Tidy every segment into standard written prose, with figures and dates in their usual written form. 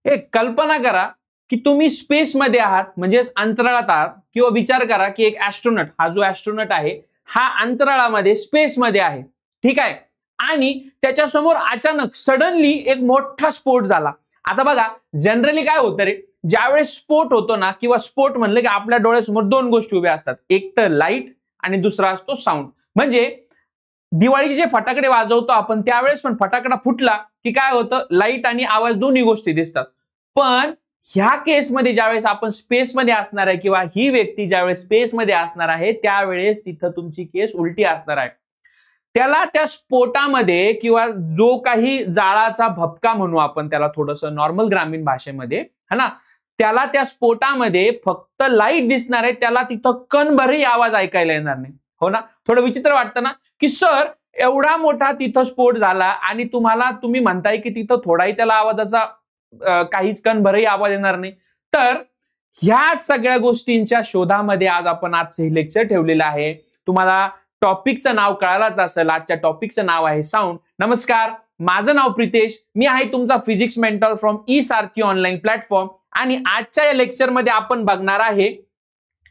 एक कल्पना करा की तुम्ही स्पेसमध्ये आहात, म्हणजेच अंतराळात आहात, किंवा विचार करा की एक ऍस्ट्रोनॉट, हा जो ऍस्ट्रोनॉट आहे हा अंतराळामध्ये स्पेसमध्ये आहे, ठीक आहे, आणि त्याच्यासमोर अचानक सडनली एक मोठा स्फोट झाला. आता बघा जनरली काय होतं रे, ज्यावेळेस स्फोट होतो ना, किंवा स्फोट म्हणलं की आपल्या डोळ्यासमोर दोन गोष्टी उभ्या असतात, एक तर लाईट आणि दुसरा असतो साऊंड. म्हणजे दिवाळीचे जे फटाकडे वाजवतो आपण त्यावेळेस पण फटाकडा फुटला की काय होतं, लाईट आणि आवाज दोन्ही गोष्टी दिसतात. पण ह्या केसमध्ये ज्यावेळेस आपण स्पेसमध्ये असणार आहे, किंवा ही व्यक्ती ज्यावेळेस स्पेसमध्ये असणार आहे, त्यावेळेस तिथं तुमची केस उलटी असणार आहे. त्याला त्या स्फोटामध्ये किंवा जो काही जाळाचा भपका म्हणू आपण त्याला थोडंसं नॉर्मल ग्रामीण भाषेमध्ये, है ना, त्याला त्या स्फोटामध्ये फक्त लाईट दिसणार आहे, त्याला तिथं कणभरही आवाज ऐकायला येणार नाही. हो ना, थोडं विचित्र वाटतं ना की सर एवढा मोठा तिथं स्फोट झाला आणि तुम्ही म्हणताय की तिथं थोडाही त्याला आवाजाचा काहीच कणभरही आवाज येणार नाही. तर ह्या सगळ्या गोष्टींच्या शोधामध्ये आज आपण आजचं हे लेक्चर ठेवलेलं आहे. तुम्हाला टॉपिकचं नाव कळालंच असेल. आजच्या टॉपिकचं नाव आहे साऊंड. नमस्कार, माझं नाव प्रितेश, मी आहे तुमचा physics mentor from E Sarathi online platform. आणि आजच्या या लेक्चरमध्ये आपण बघणार आहे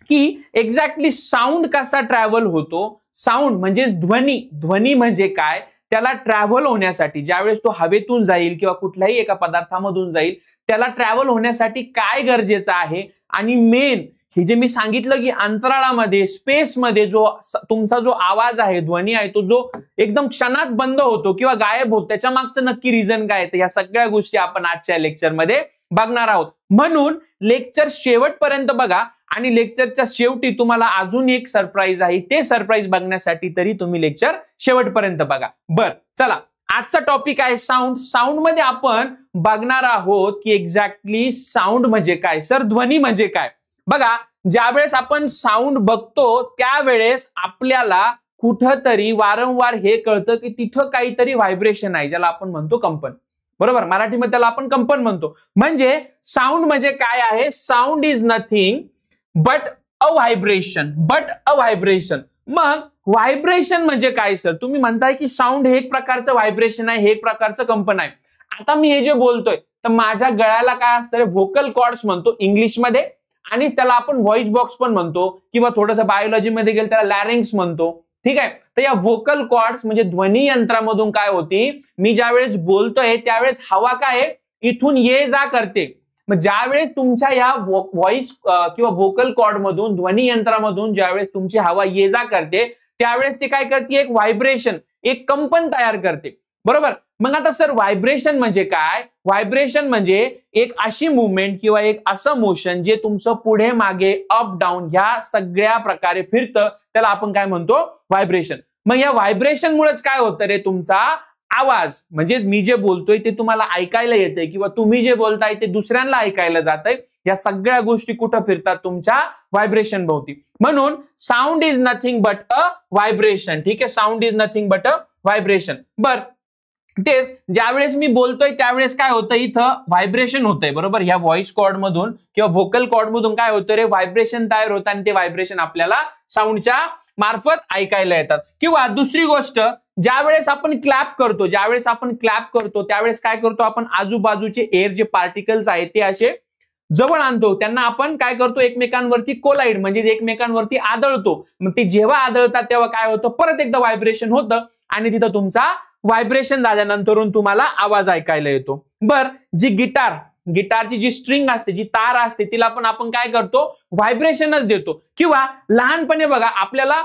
की एक्झॅक्टली साऊंड कसा ट्रॅव्हल होतो. साऊंड म्हणजे ध्वनी, ध्वनी म्हणजे काय, त्याला ट्रॅव्हल होण्यासाठी ज्यावेळेस तो हवेतून जाईल किंवा कुठल्याही एका पदार्थामधून जाईल, त्याला ट्रॅव्हल होण्यासाठी काय गरजेचं आहे. आणि मेन हे जे मी सांगितलं की अंतराळामध्ये स्पेसमध्ये तुमचा जो आवाज आहे, ध्वनी आहे, तो जो एकदम क्षणात बंद होतो किंवा गायब होतो, त्याच्या मागचं नक्की रिझन काय आहे, या सगळ्या गोष्टी आपण आजच्या लेक्चरमध्ये बघणार आहोत. म्हणून लेक्चर शेवटपर्यंत बघा आणि लेक्चरच्या शेवटी तुम्हाला अजून एक सरप्राईज आहे. ते सरप्राईज बघण्यासाठी तरी तुम्ही लेक्चर शेवटपर्यंत बघा. बर चला, आजचा टॉपिक आहे साऊंड. साऊंड मध्ये आपण बघणार आहोत की एक्झॅक्टली साऊंड म्हणजे काय, सर ध्वनी म्हणजे काय. बघा, ज्यावेळेस आपण साऊंड बघतो त्यावेळेस आपल्याला कुठंतरी वारंवार हे कळतं की तिथं काहीतरी व्हायब्रेशन आहे, ज्याला आपण म्हणतो कंपन. बरोबर, मराठीमध्ये त्याला आपण कंपन म्हणतो. म्हणजे साऊंड म्हणजे काय आहे, sound is nothing but a vibration, मग व्हायब्रेशन म्हणजे काय सर, तुम्ही म्हणताय की साऊंड हे एक प्रकारचं व्हायब्रेशन आहे, हे एक प्रकारचं कंपन आहे. आता मी हे जे बोलतोय तर माझ्या गळ्याला काय असतं, व्होकल कॉर्ड्स म्हणतो इंग्लिशमध्ये, आणि त्याला आपण व्हॉइस बॉक्स पण म्हणतो, किंवा थोडंसं बायोलॉजीमध्ये गेलं त्याला लॅरिंग्स म्हणतो. ठीक आहे, तर या व्होकल कॉर्ड्स म्हणजे ध्वनी यंत्रामधून काय होती, मी ज्यावेळेस बोलतोय त्यावेळेस हवा काय इथून ये जा करते. मग ज्यावेळेस तुमच्या या व्हॉइस किंवा व्होकल कॉर्ड मधून, ध्वनी यंत्रामधून ज्यावेळेस तुमची हवा ये जा करते, त्यावेळेस ते काय करते, एक व्हायब्रेशन, एक कंपन तयार करते. बरोबर, मग आता सर व्हायब्रेशन म्हणजे काय, व्हायब्रेशन म्हणजे एक अशी मुवमेंट किंवा एक असं मोशन जे तुमचं पुढे मागे अप डाऊन ह्या सगळ्या प्रकारे फिरतं, त्याला आपण काय म्हणतो, व्हायब्रेशन. मग या व्हायब्रेशन मुळेच काय होतं रे, तुमचा आवाज म्हणजे मी जे बोलतोय ते तुम्हाला ऐकायला येतंय, किंवा तुम्ही जे बोलताय ते दुसऱ्यांना ऐकायला जातंय, या सगळ्या गोष्टी कुठं फिरतात, तुमच्या व्हायब्रेशन भोवती. म्हणून sound is nothing but a vibration. ठीक आहे, sound is nothing but a vibration. बर, तेच ज्यावेळेस मी बोलतोय त्यावेळेस काय होतं, इथं व्हायब्रेशन होतंय. बरोबर, या व्हॉइस कॉर्ड मधून किंवा व्होकल कॉर्ड मधून काय होतं रे, व्हायब्रेशन तयार होतं, आणि ते व्हायब्रेशन आपल्याला साऊंडच्या मार्फत ऐकायला येतात. किंवा दुसरी गोष्ट, ज्यावेळेस आपण क्लॅप करतो, त्यावेळेस काय करतो आपण, आजूबाजूचे एअर जे पार्टिकल्स आहेत ते असे जवळ आणतो, त्यांना आपण काय करतो, एकमेकांवरती कोलाइड म्हणजे एकमेकांवरती आदळतो. मग ते जेव्हा आदळतात तेव्हा काय होतं, परत एकदा व्हायब्रेशन होतं, आणि तिथं तुमचा व्हायब्रेशन झाल्यानंतरून तुम्हाला आवाज ऐकायला येतो. बर, जी गिटारची जी स्ट्रिंग असते, जी तार असते, तिला पण आपण काय करतो, व्हायब्रेशनच देतो. किंवा लहानपणी बघा आपल्याला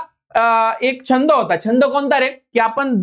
एक छंद होता. छंद कोणता रे, की आपण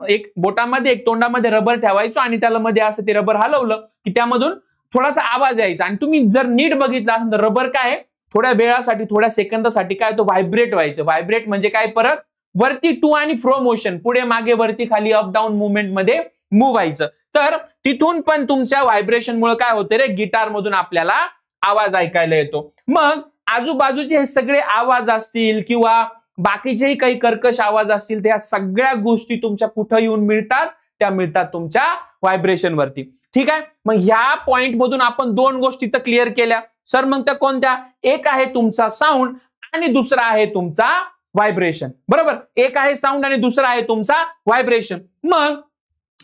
एक बोटामध्ये एक तोंडामध्ये रबर ठेवायचो आणि त्याला मध्ये असं ते रबर हलवलं की त्यामधून थोडासा आवाज यायचा. आणि तुम्ही जर नीट बघितलं असेल तर रबर काय थोड्या वेळासाठी, थोड्या सेकंदासाठी काय तो व्हायब्रेट व्हायचं. व्हायब्रेट म्हणजे काय, परत वरती टू आणि फ्रो मोशन, पुढे मागे वरती खाली अप डाऊन मुवमेंट मध्ये मूव्ह व्हायचं. तर तिथून पण तुमच्या व्हायब्रेशन मुळे काय होते रे, गिटार मधून आपल्याला आवाज ऐकायला येतो. मग आजूबाजूचे हे सगळे आवाज असतील किंवा बाकीचेही काही कर्कश आवाज असतील, त्या सगळ्या गोष्टी तुमच्या कुठं येऊन मिळतात, त्या मिळतात तुमच्या व्हायब्रेशन वरती. ठीक आहे, मग ह्या पॉइंट मधून आपण दोन गोष्टी तर क्लिअर केल्या. सर मग त्या कोणत्या, एक आहे तुमचा साऊंड आणि दुसरा आहे तुमचा व्हायब्रेशन. बरोबर, एक आहे साऊंड आणि दुसरा आहे तुमचा व्हायब्रेशन. मग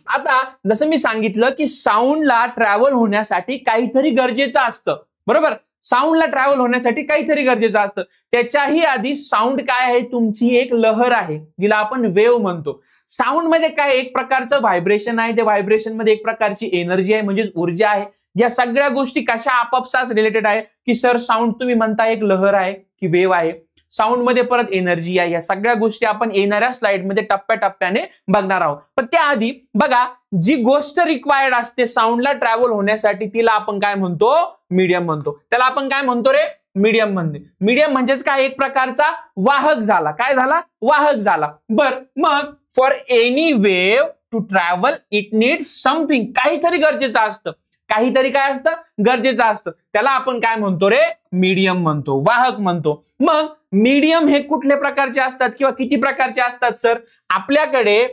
आता जसं मी सांगितलं की साऊंडला ट्रॅव्हल होण्यासाठी काहीतरी गरजेचं असतं, बरोबर. साऊंडला ट्रॅव्हल होण्यासाठी काहीतरी गरजेचं असतं. त्याच्याही आधी साऊंड काय आहे, तुमची एक लहर आहे जिला आपण वेव्ह म्हणतो. साऊंड मध्ये काय एक प्रकारचं व्हायब्रेशन आहे, त्या व्हायब्रेशन मध्ये एक प्रकारची एनर्जी आहे म्हणजेच ऊर्जा आहे. या सगळ्या गोष्टी कशा आपापसात रिलेटेड आहे की सर साऊंड तुम्ही म्हणता एक लहर आहे की वेव्ह आहे, साऊंड मध्ये परत एनर्जी आहे. या सगळ्या गोष्टी आपण येणाऱ्या स्लाइडमध्ये टप्प्याटप्प्याने बघणार आहोत. पण त्याआधी बघा, जी गोष्ट रिक्वायर्ड असते साऊंडला ट्रॅव्हल होण्यासाठी तिला आपण काय म्हणतो, मीडियम म्हणतो. त्याला आपण काय म्हणतो रे, मीडियम म्हणते. मीडियम म्हणजेच काय, एक प्रकारचा वाहक झाला. काय झाला, वाहक झाला. बर, मग for any wave to travel it needs something, काहीतरी गरजेचं असतं. काहीतरी काय असतं, गरजेचं असतं. त्याला आपण काय म्हणतो रे, मीडियम म्हणतो, वाहक म्हणतो. मग मीडियम हे कुठल्या प्रकारचे असतात किंवा किती प्रकारचे असतात सर? आपल्याकडे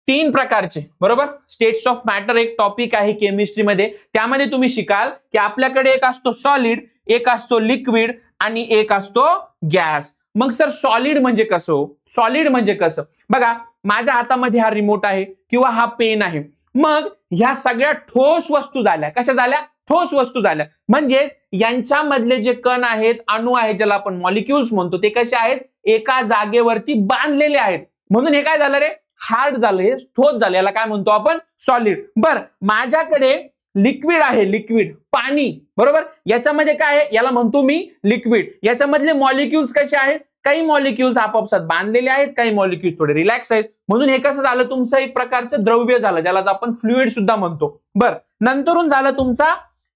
3 प्रकारचे, बरोबर. स्टेट्स ऑफ मॅटर एक टॉपिक आहे केमिस्ट्रीमध्ये, त्यामध्ये तुम्ही शिकाल की आपल्याकडे एक असतो सॉलिड, एक असतो लिक्विड आणि एक असतो गॅस. मग सर सॉलिड म्हणजे कसं? सॉलिड म्हणजे कसं बघा, माझ्या हातामध्ये हा रिमोट आहे किंवा हा पेन आहे. मग ह्या सगळ्या ठोस वस्तू झाल्या. कशा झाल्या? ठोस वस्तू झाल्या. म्हणजेच यांच्यामधले जे कण आहेत, अणू आहेत, ज्याला आपण मॉलिक्युल्स म्हणतो, ते कसे आहेत, एका जागेवरती बांधलेले आहेत. म्हणून हे काय झालं रे, हार्ड झालं, हे ठोस झालं. याला काय म्हणतो आपण, सॉलिड. बर, माझ्याकडे लिक्विड आहे, लिक्विड पाणी, बरोबर. याच्यामध्ये काय आहे, याला म्हणतो मी लिक्विड. याच्यामधले मॉलिक्युल्स कसे आहेत, काही मॉलिक्युल्स आपापसात बांधलेले आहेत, काही मॉलिक्युल्स थोडे रिलॅक्स आहेत. म्हणून हे कसं झालं, तुमचं एक प्रकारचं द्रव्य झालं, ज्याला आपण फ्लुइड सुद्धा म्हणतो. बर, नंतरून झालं तुमचा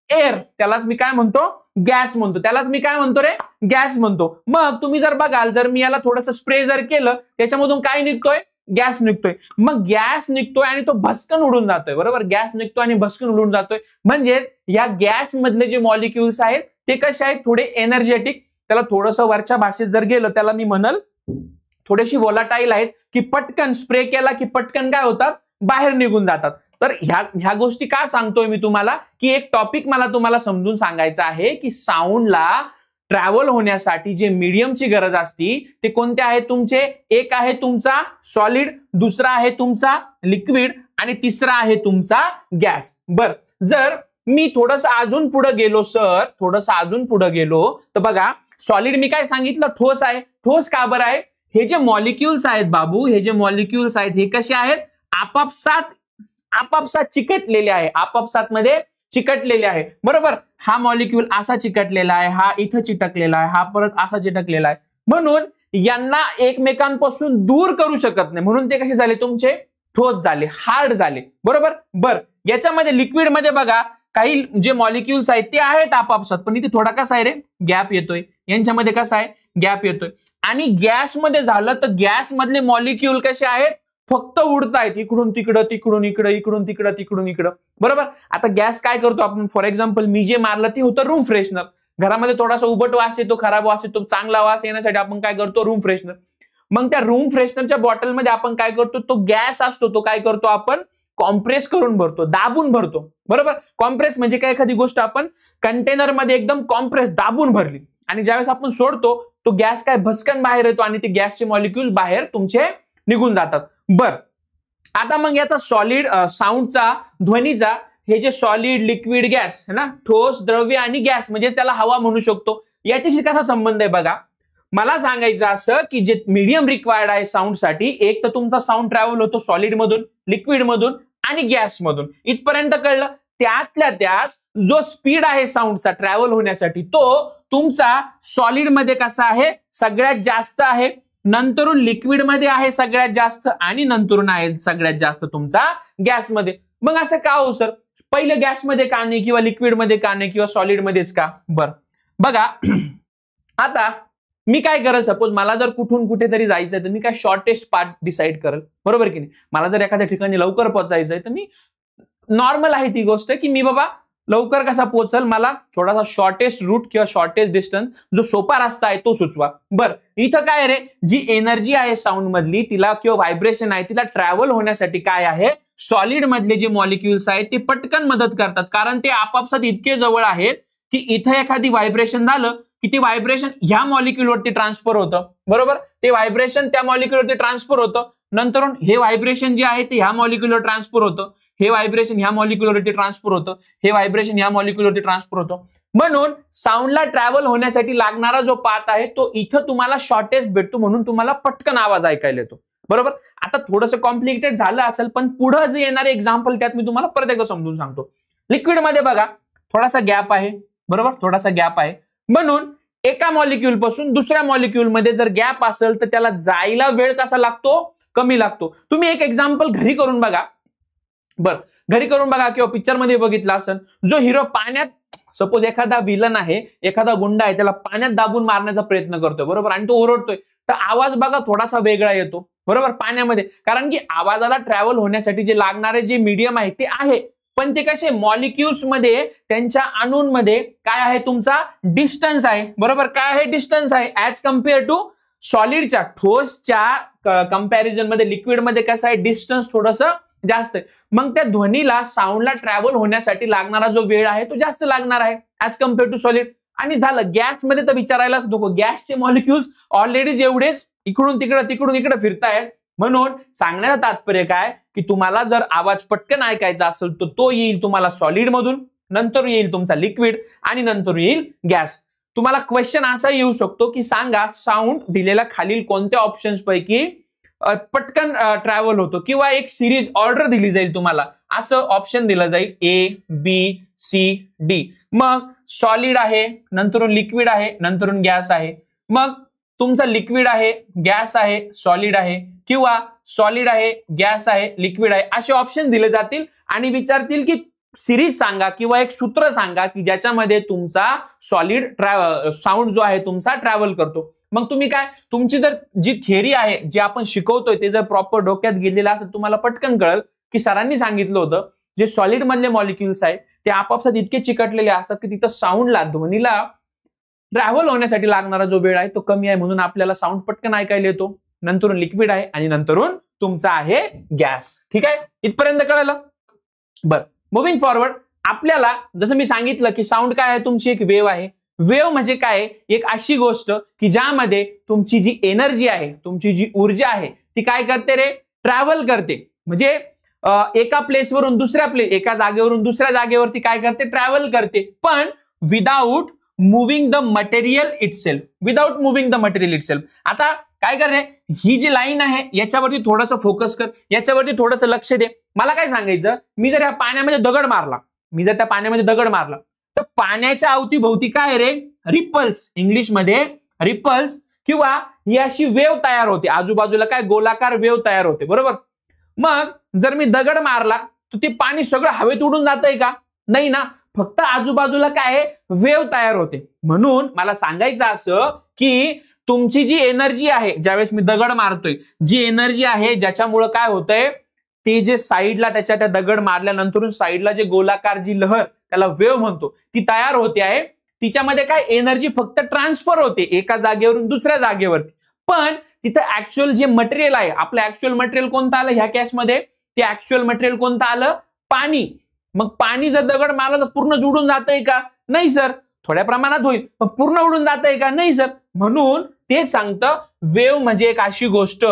एअर, त्यालाच मी काय म्हणतो, गॅस म्हणतो. त्यालाच मी काय म्हणतो रे, गॅस म्हणतो. मग तुम्ही जर बघाल, जर मी याला थोडंसं स्प्रे जर केलं, त्याच्यामधून काय निघतोय, गॅस निघतोय. मग गॅस निघतोय आणि तो भस्कन उडून जातोय, बरोबर. गॅस निघतोय आणि भस्कन उडून जातोय. म्हणजेच या गॅस मधले जे मॉलिक्युल्स आहेत ते कसे आहेत, थोडे एनर्जेटिक. त्याला थोडंसं वरच्या भाषेत जर गेलं, त्याला मी म्हणल थोडेशी व्होलाटाईल आहेत, की पटकन स्प्रे केला की पटकन काय होतात, बाहेर निघून जातात. तर ह्या गोष्टी का सांगतोय मी तुम्हाला, की एक टॉपिक मला तुम्हाला समजून सांगायचं आहे की साऊंडला ट्रॅव्हल होण्यासाठी जे मीडियमची गरज असती ते कोणते आहेत तुमचे. एक आहे तुमचा सॉलिड, दुसरा आहे तुमचा लिक्विड आणि तिसरा आहे तुमचा गॅस. बर, जर मी थोडंसं अजून पुढे गेलो सर, थोडंसं अजून पुढे गेलो तर बघा, सॉलिड मी काय सांगितलं, ठोस आहे. ठोस का बरं आहे, हे जे मॉलिक्युल्स आहेत बाबू, हे जे मॉलिक्युल्स आहेत हे कसे आहेत, आपापसात चिकटलेले आहे, आपापसात मध्ये चिकटलेले आहे, बरोबर. हा मॉलिक्यूल असा चिकटलेला आहे, हा इथं चिटकलेला आहे, हा परत असा चिटकलेला आहे. म्हणून यांना एकमेकांपासून दूर करू शकत नाही. म्हणून ते कसे झाले, तुमचे ठोस झाले, हार्ड झाले, बरोबर. बर, याच्यामध्ये लिक्विड मध्ये बघा, काही जे मॉलिक्युल्स आहेत ते आहेत आपापसात, पण इथे थोडा कसा आहे रे, गॅप येतोय. यांच्यामध्ये कसा आहे, गॅप येतोय. आणि गॅस मध्ये झालं तर गॅस मधले मॉलिक्यूल कसे आहेत, फक्त उडतायत, इकडून तिकडं, तिकडून इकडं, इकडून तिकडं, तिकडून इकडं, बरोबर. आता गॅस काय करतो आपण, फॉर एक्झाम्पल मी जे मारलं ते होतं रूम फ्रेशनर. घरामध्ये थोडासा उबट वास येतो, खराब वास येतो, चांगला वास येण्यासाठी आपण काय करतो, रूम फ्रेशनर. मग त्या रूम फ्रेशनरच्या बॉटलमध्ये आपण काय करतो, तो गॅस असतो तो काय करतो आपण, कॉम्प्रेस करून भरतो, दाबून भरतो, बरोबर. कॉम्प्रेस म्हणजे काय, एखादी गोष्ट आपण कंटेनर मध्ये एकदम कॉम्प्रेस दाबून भरली आणि ज्यावेळेस आपण सोडतो तो गॅस काय भस्कन बाहेर येतो आणि ते गॅसचे मॉलिक्यूल बाहेर तुमचे निघून जातात. बर, आता मग याचा सॉलिड साऊंडचा, ध्वनीचा, हे जे सॉलिड, लिक्विड, गॅस है ना, ठोस, द्रव्य आणि गॅस म्हणजे त्याला हवा म्हणू शकतो, याच्याशी कसा संबंध आहे बघा. मला सांगायचं असं की जे मीडियम रिक्वायर्ड आहे साऊंडसाठी, एक तर तुमचा साऊंड ट्रॅव्हल होतो सॉलिड मधून, लिक्विड मधून आणि गॅस मधून. इथपर्यंत कळलं. त्यातल्या त्यात जो स्पीड आहे साऊंडचा ट्रॅव्हल होण्यासाठी तो तुमचा सॉलिड मध्ये कसा आहे, सगळ्यात जास्त आहे. नंतरून लिक्विड मध्ये आहे सगळ्यात जास्त आणि नंतरून आहे सगळ्यात जास्त तुमचा गॅस मध्ये. मग असं का हो सर, पहिले गॅस मध्ये का नाही किंवा लिक्विड मध्ये का नाही किंवा सॉलिड मध्येच का. बर, बघा आता मी काय करेल, सपोज मला जर कुठून कुठेतरी जायचंय तर मी काय शॉर्टेस्ट पाथ डिसाईड करेल, बरोबर की नाही. मला जर एखाद्या ठिकाणी लवकर पोहोचायचंय तर मी, नॉर्मल आहे ती गोष्ट की मी बाबा लवकर कसा पोहोचल, मला थोडासा शॉर्टेस्ट रूट किंवा शॉर्टेस्ट डिस्टन्स, जो सोपा रस्ता आहे तो सुचवा. बर, इथं काय रे, जी एनर्जी आहे साऊंड मधली तिला किंवा व्हायब्रेशन आहे तिला ट्रॅव्हल होण्यासाठी काय आहे, सॉलिड मधले जे मॉलिक्युल्स आहेत ते पटकन मदत करतात, कारण ते आपापसात इतके जवळ आहेत की इथं एखादी व्हायब्रेशन झालं की ते व्हायब्रेशन ह्या मॉलिक्युलवरती ट्रान्सफर होतं, बरोबर. ते व्हायब्रेशन त्या मॉलिक्युलवरती ट्रान्सफर होतं. नंतर हे व्हायब्रेशन जे आहे ते ह्या मॉलिक्युलर ट्रान्सफर होतं, हे व्हायब्रेशन ह्या मॉलिक्युलरवरती ट्रान्सफर होतं, हे व्हायब्रेशन ह्या मॉलिक्युलरवरती ट्रान्सफर होतं. म्हणून साऊंडला ट्रॅव्हल होण्यासाठी लागणारा जो पाथ आहे तो इथं तुम्हाला शॉर्टेस्ट भेटतो, म्हणून तुम्हाला पटकन आवाज ऐकायला येतो. बरोबर. आता थोडंसं कॉम्प्लिकेटेड झालं असेल, पण पुढे जे येणारे एक्झाम्पल त्यात मी तुम्हाला परत एकदा समजून सांगतो. लिक्विडमध्ये बघा थोडासा गॅप आहे, बरोबर, थोडासा गॅप आहे. म्हणून एका मॉलिक्यूल पासून दुसऱ्या मॉलिक्यूल मध्ये जर गॅप असेल तर त्याला जायला वेळ कसा लागतो, कमी लागतो. तुम्ही एक एक्झाम्पल घरी करून बघा. बर, घरी करून बघा किंवा पिक्चर मध्ये बघितला असेल, जो हिरो पाण्यात, सपोज एखादा विलन आहे, एखादा गुंडा आहे, त्याला पाण्यात दाबून मारण्याचा प्रयत्न करतोय, बरोबर, आणि तो ओरडतोय, तर आवाज बघा थोडासा वेगळा येतो, बरोबर, पाण्यामध्ये. कारण की आवाजाला ट्रॅव्हल होण्यासाठी जे लागणारे जे मीडियम आहे ते आहे, पण ते कसे मॉलिक्युल्स मध्ये त्यांच्या अणूंमध्ये काय आहे, तुमचा डिस्टन्स आहे, बरोबर. काय आहे, डिस्टन्स आहे. ऍज कम्पेअर टू सॉलिडच्या, ठोसच्या कंपॅरिझन मध्ये लिक्विड मध्ये कसं आहे, डिस्टन्स थोडंसं जास्त आहे. मग त्या ध्वनीला साऊंडला ट्रॅव्हल होण्यासाठी लागणारा जो वेळ आहे तो जास्त लागणार आहे ऍज कम्पेअर टू सॉलिड. आणि झालं गॅस मध्ये तर विचारायलाच नको, गॅसचे मॉलिक्युल्स ऑलरेडी जेवढेच इकडून तिकडे फिरतायत. म्हणून सांगण्याचं तात्पर्य काय की तुम्हाला जर आवाज पटकन ऐकायचा असेल तर तो येईल तुम्हाला सॉलिड मधून, नंतर येईल तुमचा लिक्विड आणि नंतर येईल गॅस. तुम्हाला क्वेश्चन असा येऊ शकतो की सांगा साऊंड दिलेल्या खालील कोणत्या ऑप्शन्स पैकी पटकन ट्रॅव्हल होतो, किंवा एक सिरीज ऑर्डर दिली जाईल तुम्हाला, असं ऑप्शन दिलं जाईल ए बी सी डी. मग सॉलिड आहे, नंतरून लिक्विड आहे, नंतरून गॅस आहे. मग तुमचा लिक्विड आहे, गॅस आहे, सॉलिड आहे, किंवा सॉलिड आहे, गॅस आहे, लिक्विड आहे, असे ऑप्शन दिले जातील आणि विचारतील की सिरीज सांगा किंवा एक सूत्र सांगा की ज्याच्यामध्ये तुमचा सॉलिड साऊंड जो आहे तुमचा ट्रॅव्हल करतो. मग तुम्ही काय, तुमची जर जी थिअरी आहे, जे आपण शिकवतोय ते जर प्रॉपर डोक्यात गेलेलं असेल, तुम्हाला पटकन कळेल की सरांनी सांगितलं होतं जे सॉलिड मधले मॉलिक्युल्स आहे ते आपापसात इतके चिकटलेले असतात की तिथं साऊंडला, ध्वनीला ट्रॅव्हल होण्यासाठी लागणारा जो वेळ आहे तो कमी आहे, म्हणून आपल्याला साऊंड पटकन ऐकायला येतो. नंतरून लिक्विड आहे आणि नंतरून तुमचा आहे गॅस. ठीक आहे, इथपर्यंत कळलं. बरं, मुव्हिंग फॉरवर्ड, आपल्याला जसं मी सांगितलं की साऊंड काय आहे, तुमची एक वेव्ह आहे. वेव्ह म्हणजे काय, एक अशी गोष्ट की ज्यामध्ये तुमची जी एनर्जी आहे, तुमची जी ऊर्जा आहे ती काय करते रे, ट्रॅव्हल करते. म्हणजे एका प्लेसवरून दुसऱ्या एका जागेवरून दुसऱ्या जागेवरती काय करते, ट्रॅव्हल करते, पण without moving the material itself, without moving the material itself. आता काय कर रे, ही जी लाईन आहे याच्यावरती थोडंसं फोकस कर, याच्यावरती थोडंसं लक्ष दे. मला काय सांगायचं, मी जर या पाण्यामध्ये दगड मारला, तर पाण्याच्या अवतीभोवती काय रे, रिपल्स, इंग्लिशमध्ये रिपल्स, किंवा ही अशी वेव्ह तयार होते, आजूबाजूला काय गोलाकार वेव्ह तयार होते, बरोबर. मग जर मी दगड मारला तर ते पाणी सगळं हवेत उडून जातंय का, नाही ना, फक्त आजूबाजूला काय वेव्ह तयार होते. म्हणून मला सांगायचं असं की तुमची जी एनर्जी आहे, ज्यावेळेस मी दगड मारतोय, जी एनर्जी आहे ज्याच्यामुळे काय होतंय, ते जे साईडला त्याच्या त्या दगड मारल्यानंतर साईडला जे गोलाकार जी लहर, त्याला वेव्ह म्हणतो, ती तयार होते आहे. तिच्यामध्ये काय एनर्जी फक्त ट्रान्सफर होते एका जागेवरून दुसऱ्या जागेवरती. पण तिथं ऍक्च्युअल जे मटेरियल आहे, आपलं ऍक्च्युअल मटेरियल कोणतं आलं ह्या केसमध्ये, ते ऍक्च्युअल मटेरियल कोणतं आलं, पाणी. मग पाणी जर दगड मारला तर पूर्ण उडून जातंय का, नाही सर, थोड्या प्रमाणात होईल, पण पूर्ण उडून जातंय का, नाही सर. म्हणून ते सांगतं वेव्ह म्हणजे एक अशी गोष्ट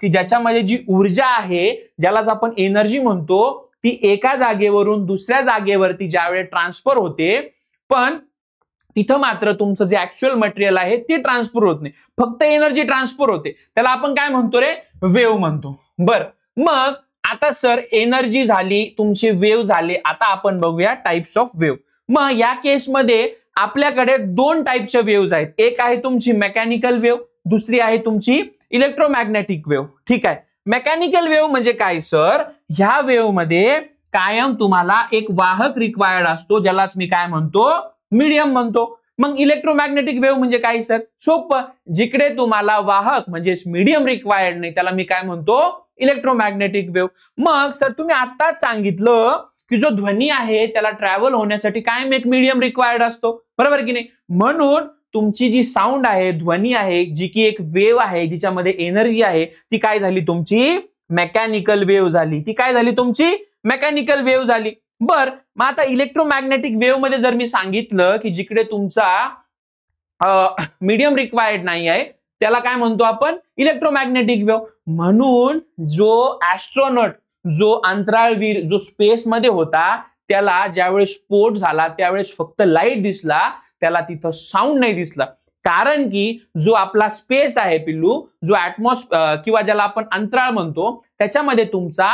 की ज्याच्यामध्ये जी ऊर्जा आहे, ज्यालाच आपण एनर्जी म्हणतो, ती एका जागेवरून दुसऱ्या जागेवरती ज्यावेळेस ट्रान्सफर होते, पण तिथं मात्र तुमचं जे ऍक्च्युअल मटेरियल आहे ते ट्रान्सफर होत नाही, फक्त एनर्जी ट्रान्सफर होते. त्याला आपण काय म्हणतो रे, वेव्ह म्हणतो. बर, मग आता सर एनर्जी झाली, तुमचे वेव्ह झाले. आता आपण बघूया टाइप्स ऑफ वेव्ह. मग या केसमध्ये आपल्याकडे दोन टाइपच्या वेव्ह आहेत. एक आहे तुमची मेकॅनिकल वेव्ह, दुसरी आहे तुमची इलेक्ट्रोमॅग्नेटिक वेव्ह. ठीक आहे, मेकॅनिकल वेव्ह म्हणजे काय सर, ह्या वेव्ह मध्ये कायम तुम्हाला एक वाहक रिक्वायर्ड असतो, ज्यालाच मी काय म्हणतो, मीडियम म्हणतो. मग इलेक्ट्रोमॅग्नेटिक वेव्ह म्हणजे काय सर, सोपं, जिकडे तुम्हाला वाहक म्हणजे मीडियम रिक्वायर्ड नाही त्याला मी काय म्हणतो, इलेक्ट्रोमॅग्नेटिक वेव्ह. मग सर तुम्ही आताच सांगितलं की जो ध्वनी आहे त्याला ट्रॅव्हल होण्यासाठी कायम एक मीडियम रिक्वायर्ड असतो, बरोबर की नाही. म्हणून तुमची जी साऊंड आहे, ध्वनी आहे, जी की एक वेव्ह आहे जिच्यामध्ये एनर्जी आहे, ती काय झाली, तुमची मेकॅनिकल वेव्ह झाली. ती काय झाली, तुमची मेकॅनिकल वेव्ह झाली. बर, मग आता इलेक्ट्रोमॅग्नेटिक वेव्ह मध्ये जर मी सांगितलं की जिकडे तुमचा मीडियम रिक्वायर्ड नाही आहे, त्याला काय म्हणतो आपण, इलेक्ट्रोमॅग्नेटिक वेव्ह. म्हणून जो ऍस्ट्रॉनॉट, जो अंतराळवीर जो स्पेसमध्ये होता, त्याला ज्यावेळेस स्फोट झाला त्यावेळेस फक्त लाईट दिसला, त्याला तिथं साऊंड नाही दिसला. कारण की जो आपला स्पेस आहे पिल्लू, जो ऍटमॉस्फिअर किंवा ज्याला आपण अंतराळ म्हणतो, त्याच्यामध्ये तुमचा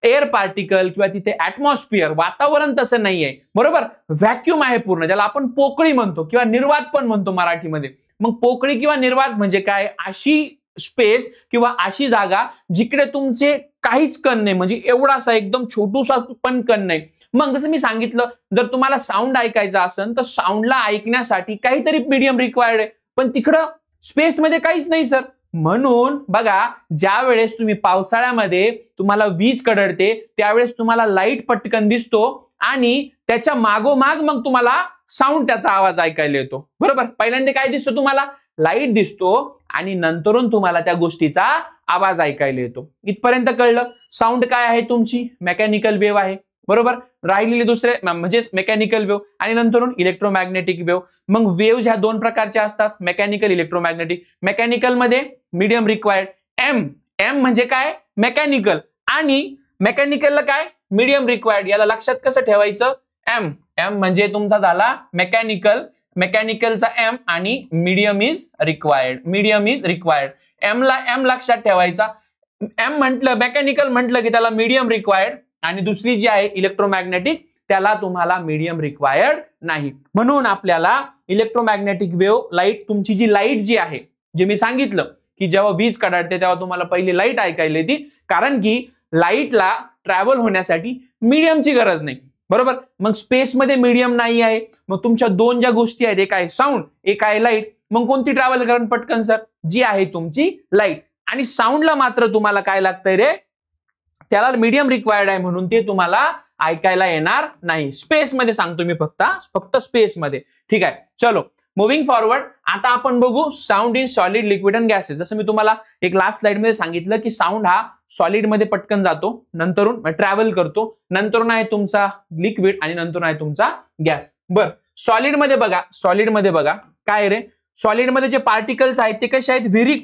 एअर पार्टिकल किंवा तिथे ऍटमॉस्फिअर वातावरण तसं नाहीये, बरोबर. व्हॅक्युम आहे पूर्ण, ज्याला आपण पोकळी म्हणतो किंवा निर्वात पण म्हणतो मराठीमध्ये. मग पोकळी किंवा निर्वात म्हणजे काय, अशी स्पेस किंवा अशी जागा जिकडे तुमचे काहीच कण नाही, म्हणजे एवढासा एकदम छोटूसा पण कण नाही. मग जसं मी सांगितलं, जर तुम्हाला साऊंड ऐकायचा असेल तर साऊंडला ऐकण्यासाठी काहीतरी मीडियम रिक्वायर्ड आहे, पण तिकडं स्पेसमध्ये काहीच नाही सर. म्हणून बघा, ज्या वेळेस तुम्ही पावसाळ्यामध्ये तुम्हाला वीज कडकडते त्यावेळेस तुम्हाला लाईट पटकन दिसतो आणि त्याच्या मागोमाग मग तुम्हाला साऊंड, त्याचा आवाज ऐकायला येतो, बरोबर. पहिल्यांदा काय दिसतो तुम्हाला, लाईट दिसतो आणि नंतरून तुम्हाला त्या गोष्टीचा आवाज ऐकायला येतो. इथपर्यंत कळलं. साऊंड काय आहे तुमची, मेकॅनिकल वेव्ह आहे, बरोबर. राहिलेले दुसरे म्हणजे मेकॅनिकल वेव्ह आणि नंतरून इलेक्ट्रोमॅग्नेटिक वेव्ह. मग वेव्ह ह्या दोन प्रकारच्या असतात, मेकॅनिकल, इलेक्ट्रोमॅग्नेटिक. मेकॅनिकल मध्ये मीडियम रिक्वायर्ड, एम म्हणजे काय, मेकॅनिकल, आणि मेकॅनिकलला काय, मीडियम रिक्वायर्ड. याला लक्षात कसं ठेवायचं, एम म्हणजे तुमचा झाला मेकॅनिकल, मेकॅनिकलचा एम, आणि मीडियम इज रिक्वायर्ड. एम लक्षात ठेवायचा. एम म्हटलं, मेकॅनिकल म्हटलं की त्याला मीडियम रिक्वायर्ड, आणि दुसरी जी आहे इलेक्ट्रोमॅग्नेटिक, त्याला तुम्हाला मीडियम रिक्वायर्ड नाही. म्हणून आपल्याला इलेक्ट्रोमॅग्नेटिक वेव्ह, लाईट, तुमची जी लाईट जी आहे, जे मी सांगितलं की जेव्हा वीज कडाडते तेव्हा तुम्हाला पहिली लाईट ऐकायला येते, कारण की लाईटला ट्रॅव्हल होण्यासाठी मीडियमची गरज नाही, बरोबर. मग स्पेसमध्ये मीडियम नाही आहे, मग तुमच्या दोन ज्या गोष्टी आहेत, एक आहे साऊंड, एक आहे लाईट. मग कोणती ट्रॅव्हल करण पटकन सर, जी आहे तुमची लाईट. आणि साऊंडला मात्र तुम्हाला काय लागतंय रे, त्याला मीडियम रिक्वायर्ड आहे, म्हणून ते तुम्हाला ऐकायला येणार नाही. स्पेसमध्ये सांगतो मी, फक्त स्पेसमध्ये. ठीक आहे, चलो मुव्हिंग फॉरवर्ड. आता आपण बघू sound in solid, liquid and gases. जसं मी तुम्हाला एक लास्ट स्लाइड मध्ये सांगितलं की साऊंड हा सॉलिड मध्ये पटकन जातो, नंतरून ट्रॅव्हल करतो, नंतरून आहे तुमचा लिक्विड आणि नंतर आहे तुमचा गॅस. बरं, सॉलिड मध्ये बघा काय रे, सॉलिड मध्ये जे पार्टिकल्स आहेत ते कसे आहेत, व्हेरी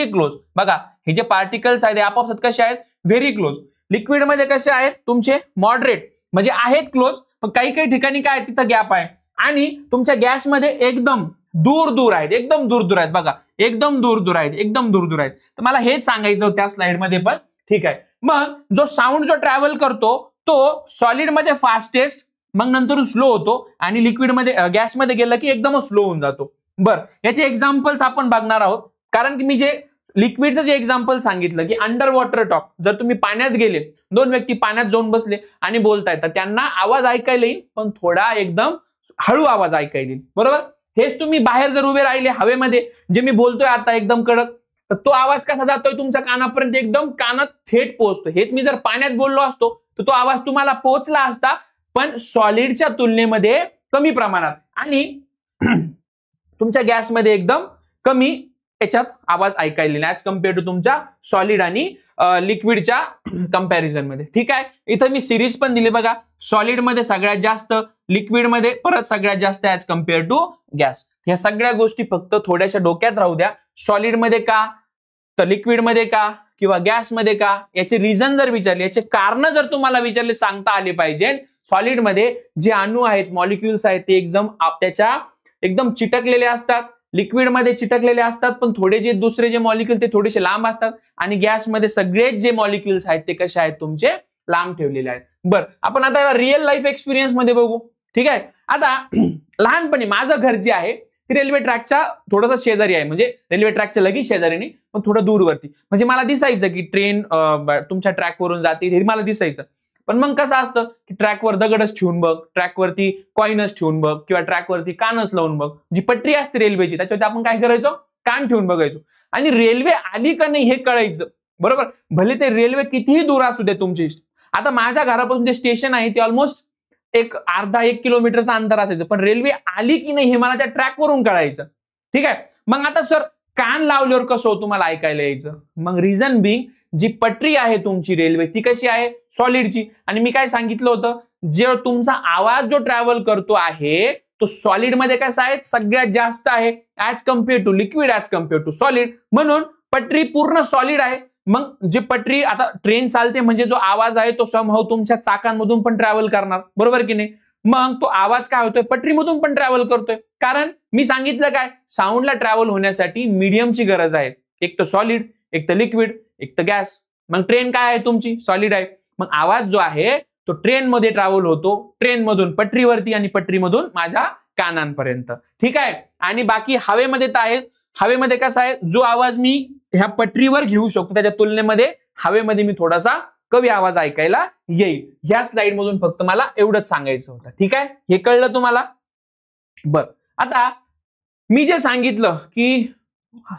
क्लोज. बघा, हे जे पार्टिकल्स आहेत ते आपापसात कसे आहेत, व्हेरी क्लोज. लिक्विड मध्ये कसे आहेत तुमचे, मॉडरेट, म्हणजे आहेत क्लोज, पण काही ठिकाणी काय तिथं गॅप आहे. आणि तुमच्या गॅसमध्ये एकदम दूर आहेत, बघा, एकदम दूर आहेत. तर मला हेच सांगायचं होतं त्या स्लाइड मध्ये पण. ठीक आहे, मग जो साऊंड जो ट्रॅव्हल करतो तो सॉलिड मध्ये फास्टेस्ट, मग नंतर स्लो होतो, आणि लिक्विड मध्ये, गॅसमध्ये गेलं की एकदमच स्लो होऊन जातो. बरं, याचे एक्झाम्पल्स आपण बघणार आहोत, कारण की मी जे लिक्विडचं जे एक्झाम्पल सांगितलं की अंडर वॉटर टॉक, जर तुम्ही पाण्यात गेले, दोन व्यक्ती पाण्यात जाऊन बसले आणि बोलतायत, तर त्यांना आवाज ऐकायला येईल, पण थोडा एकदम हळू आवाज ऐकायला येईल, बरोबर. हेच तुम्ही बाहेर जर उभे राहिले हवेमध्ये, जे मी बोलतोय आता एकदम कडक, तर तो आवाज कसा जातोय तुमच्या कानापर्यंत, एकदम कानात थेट पोहोचतो. हेच मी जर पाण्यात बोललो असतो तर तो आवाज तुम्हाला पोहोचला असता, पण सॉलिडच्या तुलनेमध्ये कमी प्रमाणात, आणि तुमच्या गॅसमध्ये एकदम कमी याच्यात आवाज ऐकायला नाही, ऍज कम्पेअर टू तुमच्या सॉलिड आणि लिक्विडच्या कंपॅरिझन मध्ये. ठीक आहे, इथं मी सिरीज पण दिली बघा, सॉलिड मध्ये सगळ्यात जास्त, लिक्विड मध्ये परत सगळ्यात जास्त ऍज कम्पेअर टू गॅस. ह्या सगळ्या गोष्टी फक्त थोड्याशा डोक्यात राहू द्या. सॉलिड मध्ये का, तर लिक्विड मध्ये का, किंवा गॅस मध्ये का, याचे रिझन जर विचारले, याचे कारण जर तुम्हाला विचारले, सांगता आले पाहिजे. सॉलिड मध्ये जे अणू आहेत, मॉलिक्युल्स आहेत, ते त्याच्या एकदम चिटकलेले असतात. लिक्विड मध्ये चिटकलेले असतात, पण थोडे जे दुसरे जे मॉलिक्युल ते थोडेसे लांब असतात, आणि गॅसमध्ये सगळेच जे मॉलिक्युल्स आहेत ते कसे आहेत तुमचे, लांब ठेवलेले आहेत. बरं, आपण आता रिअल लाईफ एक्सपिरियन्स मध्ये बघू. ठीक आहे, आता लहानपणी माझं घर जे आहे ते रेल्वे ट्रॅकच्या थोडंसं शेजारी आहे, म्हणजे रेल्वे ट्रॅकच्या लगेच शेजारी नाही, पण थोडं दूरवरती. म्हणजे मला दिसायचं की ट्रेन तुमच्या ट्रॅकवरून जाते, हे मला दिसायचं. पण मग कसं असतं की ट्रॅकवर दगडच ठेवून बघ, ट्रॅकवरती कॉइनच ठेवून बघ, किंवा ट्रॅकवरती कानच लावून बघ. जी पटरी असते रेल्वेची त्याच्यावरती आपण काय करायचो, कान ठेवून बघायचो, आणि रेल्वे आली का नाही हे कळायचं, बरोबर. भले ते रेल्वे कितीही दूर असू दे तुमची. आता माझ्या घरापासून जे स्टेशन आहे ते ऑलमोस्ट अर्धा 1 किलोमीटरचं अंतर असायचं, पण रेल्वे आली की नाही हे मला त्या ट्रॅकवरून कळायचं. ठीक आहे, मग आता सर कान लावल्यावर कसं तुम्हाला ऐकायला यायचं, मग रिझन बिंग, जी पटरी आहे तुमची रेल्वे ती कशी आहे, सॉलिडची. आणि मी काय सांगितलं होतं, जे तुमचा आवाज जो ट्रॅव्हल करतो आहे तो सॉलिड मध्ये कसा आहे, सगळ्यात जास्त आहे as compare to liquid, as compare to solid. म्हणून पटरी पूर्ण सॉलिड आहे. मग जे पटरी, आता ट्रेन चालते म्हणजे जो आवाज आहे तो समहाऊ तुमच्या चाकांमधून पण ट्रॅव्हल करणार, बरोबर की नाही. मग तो आवाज काय होतोय, पटरीमधून पण ट्रॅव्हल करतोय. कारण मी सांगितलं काय, साऊंडला ट्रॅव्हल होण्यासाठी मीडियमची गरज आहे. एक तर सॉलिड, एक तर लिक्विड, एक तर गॅस. मग ट्रेन काय आहे तुमची, सॉलिड आहे. मग आवाज जो आहे तो ट्रेन मध्ये ट्रॅव्हल होतो, ट्रेन मधून पटरीवरती आणि पटरीमधून माझ्या कानांपर्यंत. ठीक आहे. आणि बाकी हवेमध्ये तर आहे, हवेमध्ये कसा आहे, जो आवाज मी ह्या पटरीवर घेऊ शकतो त्याच्या तुलनेमध्ये हवेमध्ये मी थोडासा कमी आवाज ऐकायला येईल. ह्या स्लाइड मधून फक्त मला एवढंच सांगायचं होतं. ठीक आहे, हे कळलं तुम्हाला. बर, आता मी जे सांगितलं की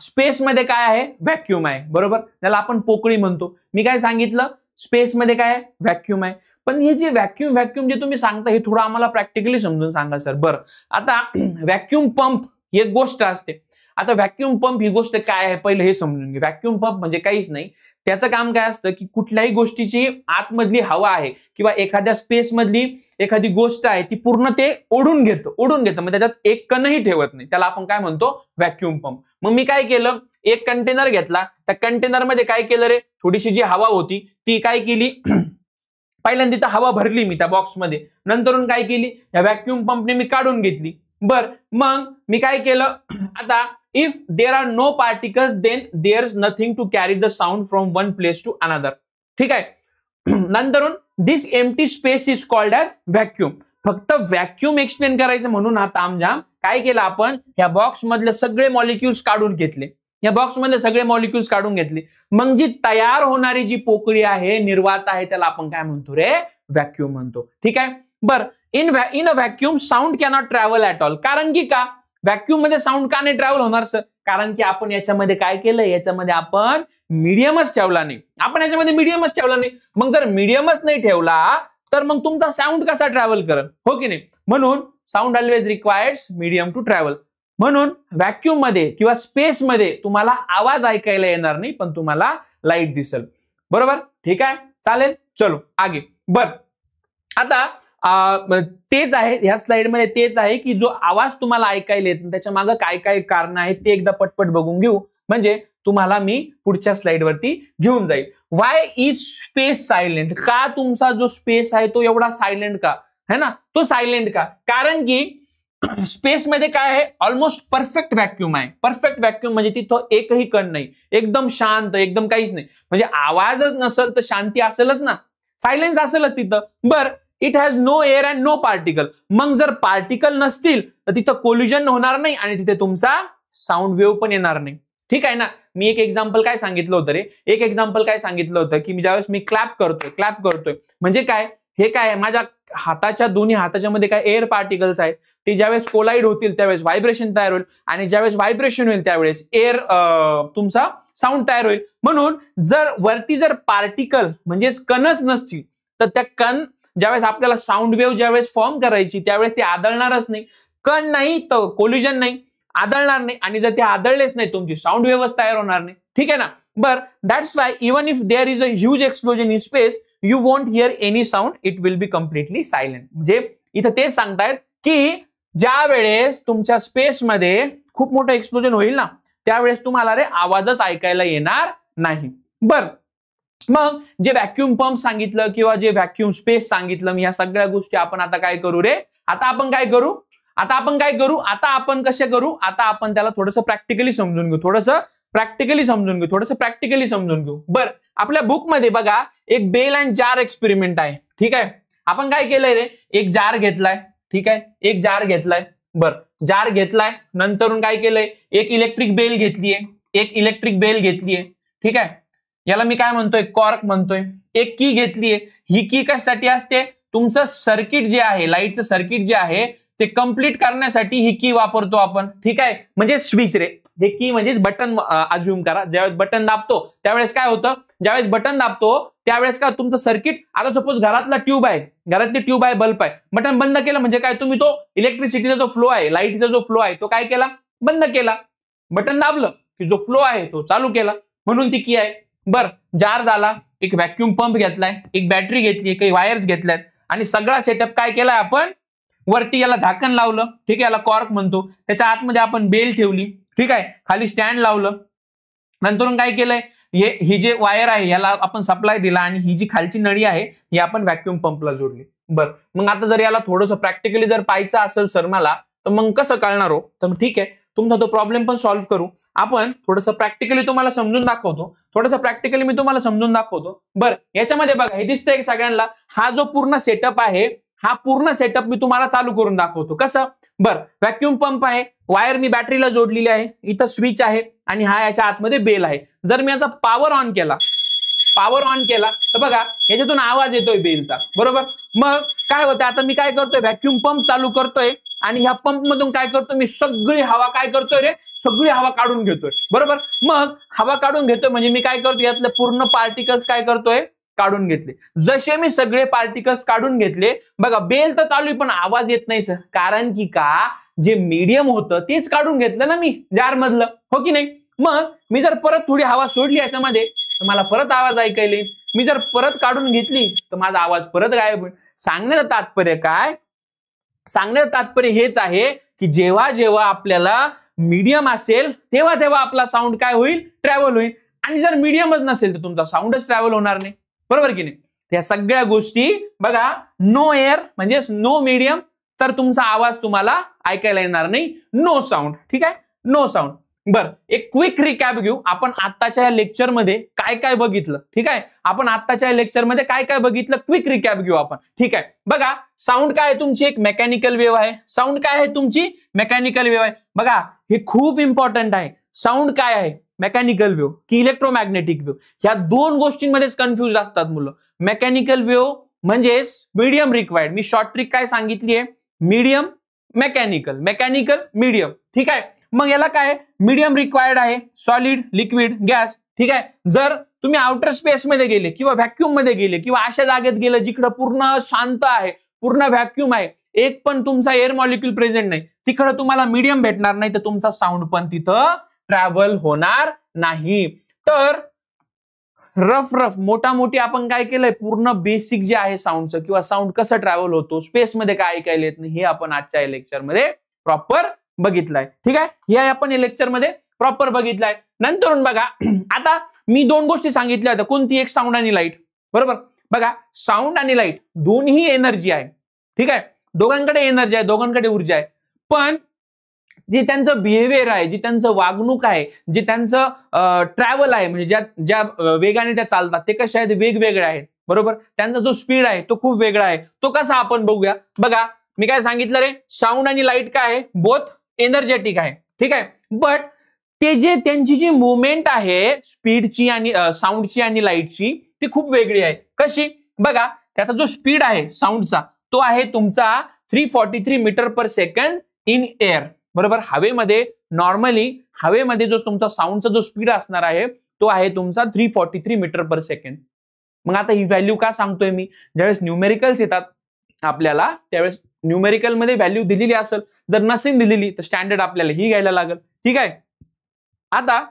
स्पेसमध्ये काय आहे, व्हॅक्यूम आहे, बरोबर. त्याला आपण पोकळी म्हणतो. मी काय सांगितलं, स्पेसमध्ये काय आहे, व्हॅक्यूम आहे. पण हे जे व्हॅक्यूम जे तुम्ही सांगता हे थोडं आम्हाला प्रॅक्टिकली समजून सांगा सर. बरं, आता व्हॅक्यूम पंप ही एक गोष्ट असते. आता व्हॅक्यूम पंप ही गोष्ट काय आहे पहिलं हे समजून घे. व्हॅक्यूम पंप म्हणजे काहीच नाही, त्याचं काम काय असतं की कुठल्याही गोष्टीची आतमधली हवा आहे किंवा एखाद्या स्पेस मधली एखादी गोष्ट आहे ती पूर्ण ते ओढून घेतं. मग त्याच्यात एक कणही ठेवत नाही, त्याला आपण काय म्हणतो, व्हॅक्यूम पंप. मग मी काय केलं, एक कंटेनर घेतला, त्या कंटेनरमध्ये काय केलं रे, थोडीशी जी हवा होती ती काय केली पहिल्यांदा तिथं हवा भरली मी त्या बॉक्समध्ये, नंतरून काय केली, या व्हॅक्यूम पंपने मी काढून घेतली. बर, मग मी काय केलं, आता if there are no particles then there is nothing to carry the sound from one place to another. ठीक आहे. नंतरून this empty space is called as vacuum. फक्त व्हॅक्यूम एक्सप्लेन करायचं म्हणून हा तामझाम काय केला आपण, ह्या बॉक्स मधले सगळे मॉलिक्युल्स काढून घेतले. या बॉक्स मधले सगळे मॉलिक्युल्स काढून घेतले. मग जी तयार होणारी जी पोकळी आहे, निर्वात आहे, त्याला आपण काय म्हणतो रे, व्हॅक्यूम म्हणतो. ठीक आहे. बर, in a vacuum sound cannot travel at all. कारण की का व्हॅक्यूम मध्ये साऊंड का नाही ट्रॅव्हल होणार सर, कारण की आपण याच्यामध्ये काय केलं, याच्यामध्ये आपण मीडियमच ठेवला नाही. मग जर मीडियमच नाही ठेवला तर मग तुमचा साऊंड कसा ट्रॅव्हल करेल, हो की नाही. म्हणून sound always requires medium to travel. म्हणून व्हॅक्यूम मध्ये किंवा स्पेस मध्ये तुम्हाला आवाज ऐकायला येणार नाही, पण तुम्हाला लाईट दिसेल, बरोबर. ठीक आहे, चालेल. चलो आगे. बर, आता तेच आहे ह्या स्लाइड मध्ये, तेच आहे की जो आवाज तुम्हाला ऐकायला येत त्याच्या मागे काय काय कारण आहेत ते एकदा पटपट बघून घेऊ, म्हणजे तुम्हाला मी पुढच्या स्लाइड वरती घेऊन जाईल. व्हाय इज स्पेस सायलेंट, का तुमचा जो स्पेस आहे तो एवढा सायलेंट का है ना, तो सायलेंट का, कारण की स्पेस मध्ये काय आहे, ऑलमोस्ट परफेक्ट व्हॅक्यूम आहे. परफेक्ट व्हॅक्यूम म्हणजे तिथं एकही कण नाही, एकदम शांत, एकदम काहीच नाही. म्हणजे आवाजच नसेल तर शांती असेलच ना, सायलेन्स असेलच तिथं. बर, it has no air and no particle. मग जर पार्टिकल नसतील तर तिथं कोल्युजन होणार नाही आणि तिथे तुमचा साऊंड वेव्ह पण येणार नाही. ठीक आहे ना. मी एक एक्झाम्पल काय सांगितलं होतं रे, एक एक्झाम्पल काय सांगितलं होतं की ज्यावेळेस मी क्लॅप करतोय म्हणजे काय, हे काय, माझ्या हाताच्या दोन्ही हाताच्या मध्ये काय एअर पार्टिकल्स आहेत, ते ज्यावेळेस कोलाइड होतील त्यावेळेस व्हायब्रेशन तयार होईल आणि ज्यावेळेस व्हायब्रेशन होईल त्यावेळेस एअर तुमचा साऊंड तयार होईल. म्हणून जर वरती जर पार्टिकल म्हणजेच कणच नसतील तर त्या कण ज्यावेळेस आपल्याला साऊंड वेव्ह ज्यावेळेस फॉर्म करायची त्यावेळेस ते आदळणारच नाही. कण नाही तर कोल्युजन नाही, आदळणार नाही, आणि जर ते आदळलेच नाही तुमची साऊंड वेव्हच तयार होणार नाही. ठीक आहे ना. बर, that's why even if there is a huge explosion in space you won't hear any sound, it will be completely silent. म्हणजे इथं तेच सांगतायत की ज्या वेळेस तुमच्या स्पेसमध्ये खूप मोठं एक्सप्लोजन होईल ना त्यावेळेस तुम्हाला रे आवाजच ऐकायला येणार नाही. बर, मग जे व्हॅक्यूम पंप सांगितलं किंवा जे व्हॅक्यूम स्पेस सांगितलं मी, या सगळ्या गोष्टी आपण आता काय करू रे, आता आपण कसे करू, आता आपण त्याला थोडंसं प्रॅक्टिकली समजून घेऊ. बर, आपल्या बुक मध्ये बघा एक बेल अँड जार एक्सपेरिमेंट आहे. ठीक आहे. आपण काय केलंय रे, एक जार घेतलाय. ठीक आहे, एक जार घेतलाय. बर, जार घेतलाय, नंतरून काय केलंय, एक इलेक्ट्रिक बेल घेतलीये. ठीक आहे, याला मी काय म्हणतोय, कॉर्क म्हणतोय. एक की घेतलीये. ही की कशासाठी असते, तुमचं सर्किट जे आहे, लाईटचं सर्किट जे आहे ते कंप्लीट करण्यासाठी ही की वापरतो आपण. ठीक आहे, म्हणजे स्विच रे, हे की म्हणजेच बटन अज्युम करा. ज्यावेळेस बटन दाबतो त्यावेळेस काय होतं, ज्यावेळेस बटन दाबतो त्यावेळेस काय तुमचं सर्किट, आता सपोज घरातली ट्यूब आहे, बल्ब आहे, बटन बंद केलं म्हणजे काय, तुम्ही तो इलेक्ट्रिसिटीचा जो फ्लो आहे, लाईटचा जो फ्लो आहे तो काय केला, बंद केला. बटन दाबलं की जो फ्लो आहे तो चालू केला, म्हणून ती की आहे. बर, जार झाला, एक व्हॅक्यूम पंप घेतलाय, एक बॅटरी घेतली, काही वायर्स घेतल्यात आणि सगळा सेटअप काय केलाय आपण वरती याला झाकण लावलं, ठीक आहे, याला कॉर्क म्हणतो. त्याच्या आतमध्ये आपण बेल ठेवली, ठीक आहे, खाली स्टँड लावलं. नंतर काय केलंय, ही जे वायर आहे याला आपण सप्लाय दिला आणि ही जी खालची नळी आहे ही आपण व्हॅक्युम पंपला जोडली. बरं, मग आता जर याला थोडंसं प्रॅक्टिकली जर पाहायचं असेल सर मला, तर मग कसं कळणार हो? तर ठीक आहे, तुमचा तो प्रॉब्लेम पण सॉल्व्ह करू आपण. थोडंसं प्रॅक्टिकली तुम्हाला समजून दाखवतो. बरं, याच्यामध्ये बघा, हे दिसतंय सगळ्यांना, हा जो पूर्ण सेटअप आहे, हा पूर्ण सेटअप मी तुम्हाला चालू करून दाखवतो. कसं? बरं, व्हॅक्युम पंप आहे, वायर मी बॅटरीला जोडलेली आहे, इथं स्विच आहे आणि हा याच्या आतमध्ये बेल आहे. जर मी याचा पॉवर ऑन केला तर बघा याच्यातून आवाज येतोय बेलचा, बरोबर. मग काय होतं, आता मी काय करतोय, व्हॅक्युम पंप चालू करतोय आणि ह्या पंप मधून काय करतोय, मी सगळी हवा काढून घेतोय, बरोबर. मग हवा काढून घेतोय म्हणजे मी काय करतोय, यातले पूर्ण पार्टिकल्स काय करतोय, काढून घेतले. जसे मी सगळे पार्टिकल्स काढून घेतले, बघा बेल तर चालू आहे पण आवाज येत नाही सर, कारण की का, जे मीडियम होतं तेच काढून घेतलं ना मी जार मधलं, हो की नाही. मग मी जर परत थोडी हवा सोडली याच्यामध्ये तर मला परत आवाज ऐकायला येईल. मी जर परत काढून घेतली तर माझा आवाज परत गायब होईल. सांगण्याचं तात्पर्य हेच आहे की जेव्हा जेव्हा आपल्याला मीडियम असेल तेव्हा आपला साऊंड काय होईल, ट्रॅव्हल होईल. आणि जर मीडियमच नसेल तर तुमचा साऊंडच ट्रॅव्हल होणार नाही, बरोबर की नाही. त्या सगळ्या गोष्टी बघा, नो एअर म्हणजे नो मीडियम, तर तुमचा आवाज तुम्हाला ऐकायला येणार नाही, नो साऊंड, ठीक आहे, नो साऊंड. बर, एक क्विक रिकॅप घेऊ आपण आत्ताच्या लेक्चरमध्ये काय काय बघितलं, ठीक आहे. क्विक रिकॅप घेऊ आपण, ठीक आहे. बघा, साऊंड काय आहे तुमची, एक मेकॅनिकल वेव्ह आहे. बघा, हे खूप इम्पॉर्टंट आहे. साऊंड काय आहे, मेकॅनिकल वेव्ह की इलेक्ट्रोमॅग्नेटिक वेव्ह, ह्या दोन गोष्टींमध्येच कन्फ्युज असतात मुलं. मेकॅनिकल वेव्ह म्हणजेच मीडियम रिक्वायर्ड, मी शॉर्ट ट्रिक काय सांगितली आहे, मीडियम मेकॅनिकल मीडियम, ठीक आहे. मग याला काय, मीडियम रिक्वायर्ड आहे, सॉलिड, लिक्विड, गॅस, ठीक आहे. जर तुम्ही आउटर स्पेस मध्ये गेले किंवा व्हॅक्यूम मध्ये गेले किंवा अशा जागेत गेले जिकडे पूर्ण शांत आहे, पूर्ण व्हॅक्यूम आहे, एक पण तुमचा एअर मॉलिक्यूल प्रेझेंट नाही, तिकडे तुम्हाला मीडियम भेटणार नाही, तर तुमचा साऊंड पण तिथं ट्रॅव्हल होणार नाही. तर रफ मोठी आपण काय केलंय, पूर्ण बेसिक जे आहे साऊंडचं किंवा साऊंड कसं ट्रॅव्हल होतो, स्पेसमध्ये काय ऐकायला येत नाही, हे आपण आजच्या लेक्चरमध्ये प्रॉपर बघितलंय, ठीक आहे. हे आपण या लेक्चरमध्ये प्रॉपर बघितलंय. नंतर बघा, आता मी दोन गोष्टी सांगितल्या होत्या, कोणती, एक साऊंड आणि लाईट, बरोबर. बघा, साऊंड आणि लाईट दोन्ही एनर्जी आहे, ठीक आहे, दोघांकडे एनर्जी आहे, दोघांकडे ऊर्जा आहे. पण जे त्यांचं बिहेवियर आहे, जी त्यांचं वागणूक आहे, जे त्यांचं ट्रॅव्हल आहे, म्हणजे ज्या वेगाने त्या चालतात ते कसे आहेत, वेगवेगळे आहेत, बरोबर. त्यांचा जो स्पीड आहे तो खूप वेगळा आहे. तो कसा आपण बघूया. बघा, मी काय सांगितलं रे, साऊंड आणि लाईट काय आहे, बोथ एनर्जेटिक आहे, ठीक आहे. बट त्यांची जी मुवमेंट आहे स्पीडची आणि साऊंडची आणि लाईटची, ती खूप वेगळी आहे. कशी? बघा, त्याचा जो स्पीड आहे साऊंडचा तो आहे तुमचा 343 meter per second in air, बरोबर. हवेमध्ये नॉर्मली हवेमध्ये जो तुमचा साऊंडचा जो स्पीड असणार आहे तो आहे तुमचा 343 मीटर पर सेकंड. मग आता ही व्हॅल्यू का सांगतोय मी, ज्यावेळेस न्यूमेरिकल्स येतात आपल्याला त्यावेळेस न्यूमेरिकल मध्ये व्हॅल्यू दिलेली असेल, जर नसेल दिलेली तर स्टँडर्ड आपल्याला ही घ्यायला लागेल, ठीक आहे. आता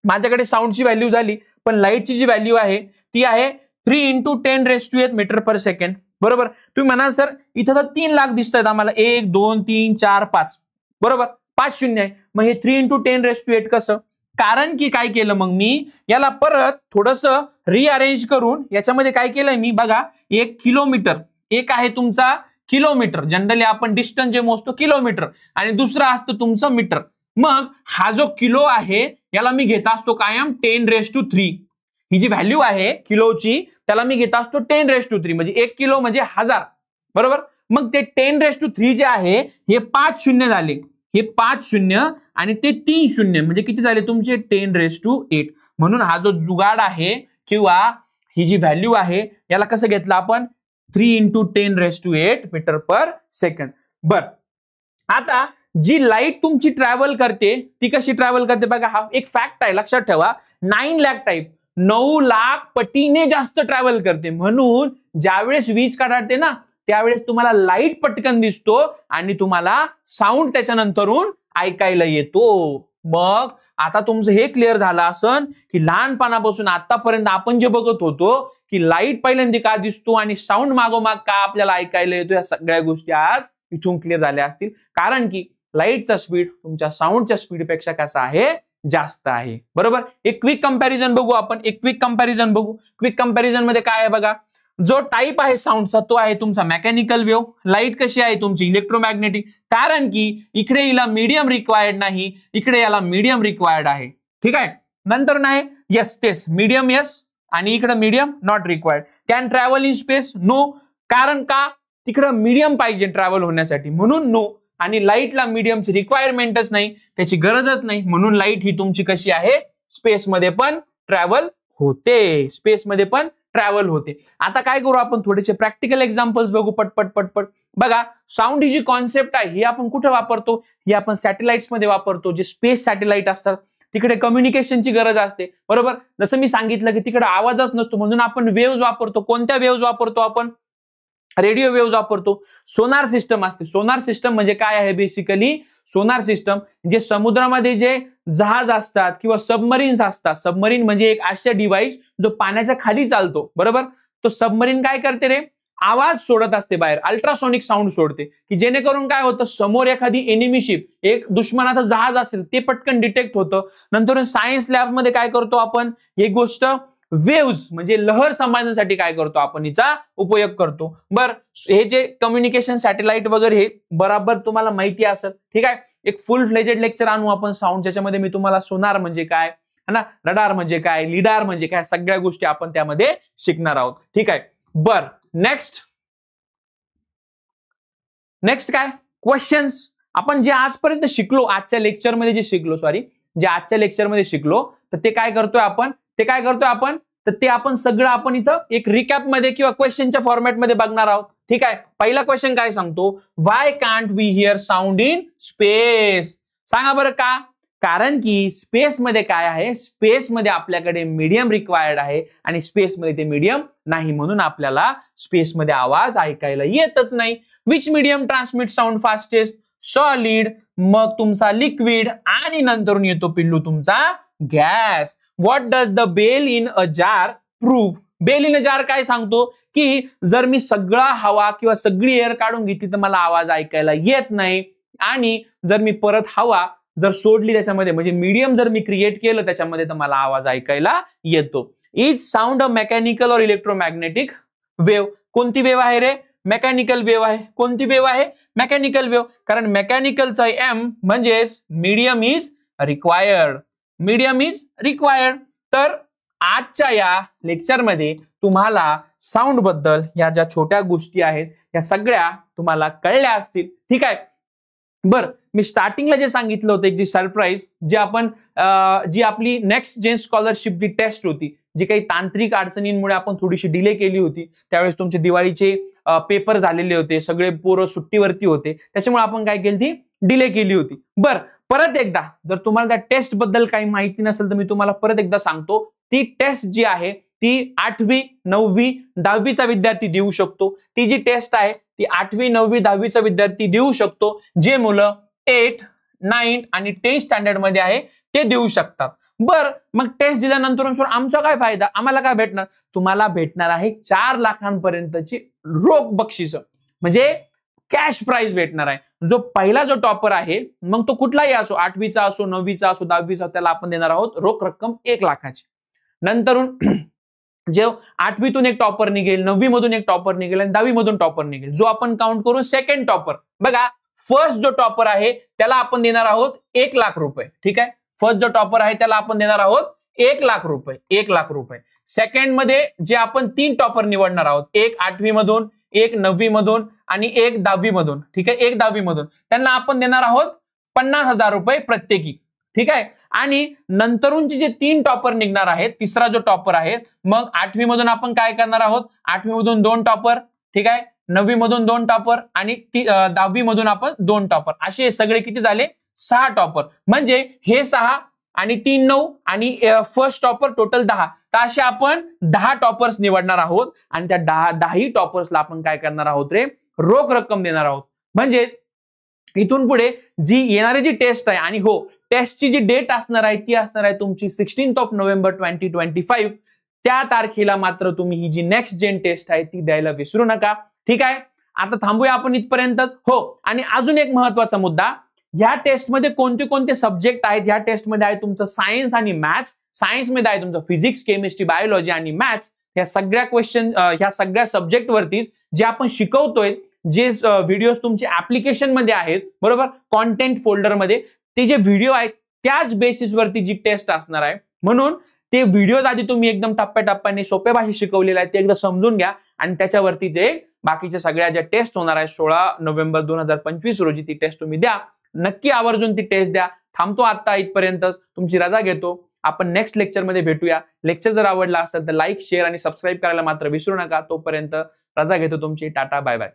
माझ्याकडे साऊंडची व्हॅल्यू झाली, पण लाईटची जी व्हॅल्यू आहे ती आहे 3 × 10⁸ मीटर पर सेकंड, बरोबर. तुम्ही म्हणाल सर इथं तर 3 लाख दिसत आहेत आम्हाला, 1 2 3 4 5, बरोबर, 5 शून्य आहे. मग हे 3 × 10⁸ कसं, कारण की काय केलं, मग मी याला परत थोडंसं रिअरेंज करून याच्यामध्ये काय केलंय मी, बघा, 1 किलोमीटर, एक आहे तुमचा किलोमीटर, जनरली आपण डिस्टन्स जे मोजतो किलोमीटर, आणि दुसरा असतो तुमचं मीटर. मग हा जो किलो आहे याला मी घेत असतो कायम 10⁻3. ही जी व्हॅल्यू आहे किलोची त्याला मी घेत असतो 10⁻3, म्हणजे 1 किलो म्हणजे 1000, बरोबर. मग ते 10⁻3 जे आहे हे 5 शून्य झाले, हे 5 शून्य आणि ते 3 शून्य, म्हणजे किती झाले तुमचे 10⁸. म्हणून हा जो जुगाड आहे किंवा ही जी व्हॅल्यू आहे याला कसं घेतलं आपण, 3 × 10⁸ मीटर पर सेकंड. बर, आता जी लाईट तुमची ट्रॅव्हल करते ती कशी ट्रॅव्हल करते बघा, हा एक फॅक्ट आहे, लक्षात ठेवा. 9 लाख टाईप, 9 लाख पटीने जास्त ट्रॅव्हल करते. म्हणून ज्यावेळेस वीज कडाडते ना त्यावेळेस तुम्हाला लाईट पटकन दिसतो आणि तुम्हाला साऊंड त्याच्यानंतरून ऐकायला येतो. मग आता तुमचं हे क्लिअर झालं असन की लहानपणापासून आतापर्यंत आपण जे बघत होतो की लाईट पहिल्यांदा का दिसतो आणि साऊंड मागोमाग का आपल्याला ऐकायला येतो, या सगळ्या गोष्टी आज इथून क्लिअर झाल्या असतील, कारण की लाईटचा स्पीड तुमच्या साऊंडच्या स्पीड पेक्षा कसा आहे, जास्त आहे. बरोबर. एक क्विक कंपॅरिझन बघू आपण, क्विक कंपॅरिझन मध्ये काय आहे बघा, जो टाईप आहे साऊंडचा तो आहे तुमचा मेकॅनिकल वेव्ह. लाईट कशी आहे तुमची इलेक्ट्रोमॅग्नेटिक, कारण की इकडे हिला मीडियम रिक्वायर्ड नाही, इकडे याला मीडियम रिक्वायर्ड आहे. ठीक आहे. नंतर नाही यस तेच मीडियम यस आणि इकडे medium not required. Can travel in space no, कारण का तिकडे मीडियम पाहिजे ट्रॅव्हल होण्यासाठी म्हणून नो. आणि लाईटला मीडियमची रिक्वायरमेंटच नाही, त्याची गरजच नाही, म्हणून लाईट ही तुमची कशी आहे, स्पेसमध्ये पण ट्रॅव्हल होते, स्पेसमध्ये पण ट्रॅव्हल होते. आता काय करू आपण, थोडेसे प्रॅक्टिकल एक्झाम्पल्स बघू पटपट. बघा, साऊंड ही जी कॉन्सेप्ट आहे ही आपण कुठे वापरतो, ही आपण सॅटेलाइट्स मध्ये वापरतो. जे स्पेस सॅटेलाइट असतात तिकडे कम्युनिकेशनची गरज असते. बरोबर. जसं मी सांगितलं की तिकडे आवाजच नसतो, म्हणून आपण वेव्हज वापरतो. कोणत्या वेव्हज वापरतो आपण, रेडिओ वेव्हज वापरतो. सोनार सिस्टम असते. सोनार सिस्टम म्हणजे काय आहे, बेसिकली सोनार सिस्टम जे समुद्रामध्ये जे जहाज असतात किंवा सबमरीन्स असतात. सबमरीन म्हणजे एक असा डिव्हाइस जो पाण्याच्या खाली चालतो. बरोबर. तो सबमरीन काय करते रे, आवाज सोडत असते बाहेर, अल्ट्रासोनिक साऊंड सोडते, की जेणेकरून काय होतं, समोर एखादी एनिमी शिप, एक दुश्मनाचं जहाज असेल ते पटकन डिटेक्ट होतं. नंतर सायन्स लॅबमध्ये काय करतो आपण, एक गोष्ट वेव्हज म्हणजे लहर समजण्यासाठी काय करतो आपण, हिचा उपयोग करतो. बर, हे जे कम्युनिकेशन सॅटेलाइट वगैरे हे बराबर तुम्हाला माहिती असेल. ठीक आहे. एक फुल फ्लेजेड लेक्चर आणू आपण साऊंड, ज्याच्यामध्ये मी तुम्हाला सोनार म्हणजे काय है ना, रडार म्हणजे काय, लिडार म्हणजे काय, सगळ्या गोष्टी आपण त्यामध्ये शिकणार आहोत. ठीक आहे. बर, नेक्स्ट काय क्वेश्चन्स. आपण जे आजपर्यंत शिकलो, आजच्या लेक्चरमध्ये शिकलो, तर ते काय करतोय आपण, तर ते आपण सगळं आपण इथं एक रिकॅप मध्ये किंवा क्वेश्चनच्या फॉर्मॅटमध्ये बघणार आहोत. ठीक आहे. पहिला क्वेश्चन काय सांगतो, why can't we hear sound in space. सांगा बरं का, कारण की स्पेसमध्ये काय आहे, स्पेसमध्ये आपल्याकडे मीडियम रिक्वायर्ड आहे आणि स्पेसमध्ये ते मीडियम नाही, म्हणून आपल्याला स्पेसमध्ये आवाज ऐकायला येतच नाही. Which medium transmit sound fastest, solid, मग तुमचा लिक्विड आणि नंतरून येतो पिल्लू तुमचा gas. What does the bell in a jar prove. Bell in a jar काय सांगतो, की जर मी सगळा हवा किंवा सगळी एअर काढून घेतली तर मला आवाज ऐकायला येत नाही, आणि जर मी परत हवा जर सोडली त्याच्यामध्ये, म्हणजे मीडियम जर मी क्रिएट केलं त्याच्यामध्ये, तर मला आवाज ऐकायला येतो. इज साऊंड अ मेकॅनिकल और इलेक्ट्रोमॅग्नेटिक वेव्ह. कोणती वेव्ह आहे रे, मेकॅनिकल वेव्ह आहे. कोणती वेव्ह आहे, मेकॅनिकल वेव्ह, कारण मेकॅनिकलचा एम म्हणजेच मीडियम इज रिक्वायर्ड. तर आजच्या या लेक्चरमध्ये तुम्हाला साऊंड बद्दल या ज्या छोट्या गोष्टी आहेत या सगळ्या तुम्हाला कळल्या असतील. ठीक आहे. बर, मी स्टार्टिंगला जे सांगितलं होतं, एक जी सरप्राईज, जे आपण जी आपली नेक्स्ट जेन स्कॉलरशिप जी टेस्ट होती, जी काही तांत्रिक अडचणींमुळे आपण थोडीशी डिले केली होती, त्यावेळेस तुमचे दिवाळीचे पेपर झालेले होते, सगळे पोरं सुट्टीवरती होते, त्याच्यामुळे आपण काय केली, ती डिले केली होती. बर, परत एकदा जर तुम्हाला त्या टेस्ट बद्दल काही माहिती नसेल तर मी तुम्हाला परत एकदा सांगतो. ती टेस्ट जी आहे ती 8वी 9वी 10वीचा विद्यार्थी देऊ शकतो. ती जी टेस्ट आहे ती 8वी 9वी 10वीचा विद्यार्थी देऊ शकतो. जे मुलं 8, 9 आणि 10 स्टँडर्ड मध्ये आहे ते देऊ शकतात. बर, मग टेस्ट दिल्यानंतर आमचा काय फायदा, आम्हाला काय भेटणार, तुम्हाला भेटणार आहे 4 लाखांपर्यंतची रोख बक्षीस, म्हणजे कॅश प्राइज भेटणार आहे. जो पहिला जो टॉपर आहे, मग तो कुठलाही असो, 8वीचा असो, 9वीचा असो, 10वीचा, त्याला आपण देणार आहोत रोख रक्कम 1 लाखाची. नंतरून जे 8वीतून एक टॉपर निघेल, 9वी मधून एक टॉपर निघेल आणि 10वी मधून टॉपर निघेल, जो आपण काउंट करून सेकंड टॉपर. बघा, फर्स्ट जो टॉपर आहे त्याला आपण देणार आहोत 1 लाख रुपये. ठीक आहे. फर्स्ट जो टॉपर आहे त्याला आपण देणार आहोत 1 लाख रुपये. 1 लाख रुपये. सेकंड मध्ये जे आपण 3 टॉपर निवडणार आहोत, एक 8वी मधून, एक 9वी मधून आणि एक 10वी मधून. ठीक आहे. एक 10वी मधून, त्यांना आपण देणार आहोत 50,000 रुपये प्रत्येकी. ठीक आहे. आणि नंतरूनचे जे 3 टॉपर निघणार आहेत, तिसरा जो टॉपर आहे, मग 8वी मधून आपण काय करणार आहोत, 8वी मधून 2 टॉपर. ठीक आहे. 9वी मधून 2 टॉपर आणि 10वी मधून आपण 2 टॉपर. असे सगळे किती झाले, 6 टॉपर. म्हणजे हे 6 आणि 3 9 आणि फर्स्ट टॉपर टोटल 10. तर असे आपण 10 टॉपर्स निवडणार आहोत आणि त्या 10ही टॉपर्सला आपण काय करणार आहोत रे, रोख रक्कम देणार आहोत. म्हणजेच इथून पुढे जी येणारी जी टेस्ट आहे, आणि हो, टेस्टची जी डेट असणार आहे ती असणार आहे तुमची 16 नोव्हेंबर 2025. त्या तारखेला मात्र तुम्ही ही जी नेक्स्ट जेन टेस्ट आहे ती द्यायला विसरू नका. ठीक आहे. आता थांबूया आपण इथपर्यंतच. हो, आणि अजून एक महत्वाचा मुद्दा, ह्या टेस्टमध्ये कोणते कोणते सब्जेक्ट आहेत? ह्या टेस्टमध्ये आहे तुमचं सायन्स आणि मॅथ्स, सायन्समध्ये आहे तुमचं फिजिक्स, केमिस्ट्री, बायोलॉजी आणि मॅथ्स. ह्या सगळ्या क्वेश्चन, ह्या सगळ्या सब्जेक्ट वरतीच जे आपण शिकवतोय, जे व्हिडिओ तुमचे ऍप्लिकेशन मध्ये आहेत, बरोबर, कॉन्टेंट फोल्डर मध्ये, ते जे व्हिडिओ आहेत त्याच बेसिसवरती जी टेस्ट असणार आहे. म्हणून ते व्हिडिओज आधी तुम्ही एकदम टप्प्याटप्प्याने सोप्या भाषेत शिकवलेले आहेत, ते एकदा समजून घ्या आणि त्याच्यावरती जे बाकीच्या सगळ्या ज्या टेस्ट होणार आहे 16 नोव्हेंबर 2025 रोजी ती टेस्ट तुम्ही द्या. नक्की आवर्जून ती टेस्ट द्या. थांबतो आता इथपर्यंतच, तुमची रजा घेतो. आपण नेक्स्ट लेक्चरमध्ये भेटूया. लेक्चर जर आवडला असेल तर लाईक, शेअर आणि सबस्क्राईब करायला मात्र विसरू नका. तोपर्यंत रजा घेतो तुमची. Tata, bye bye.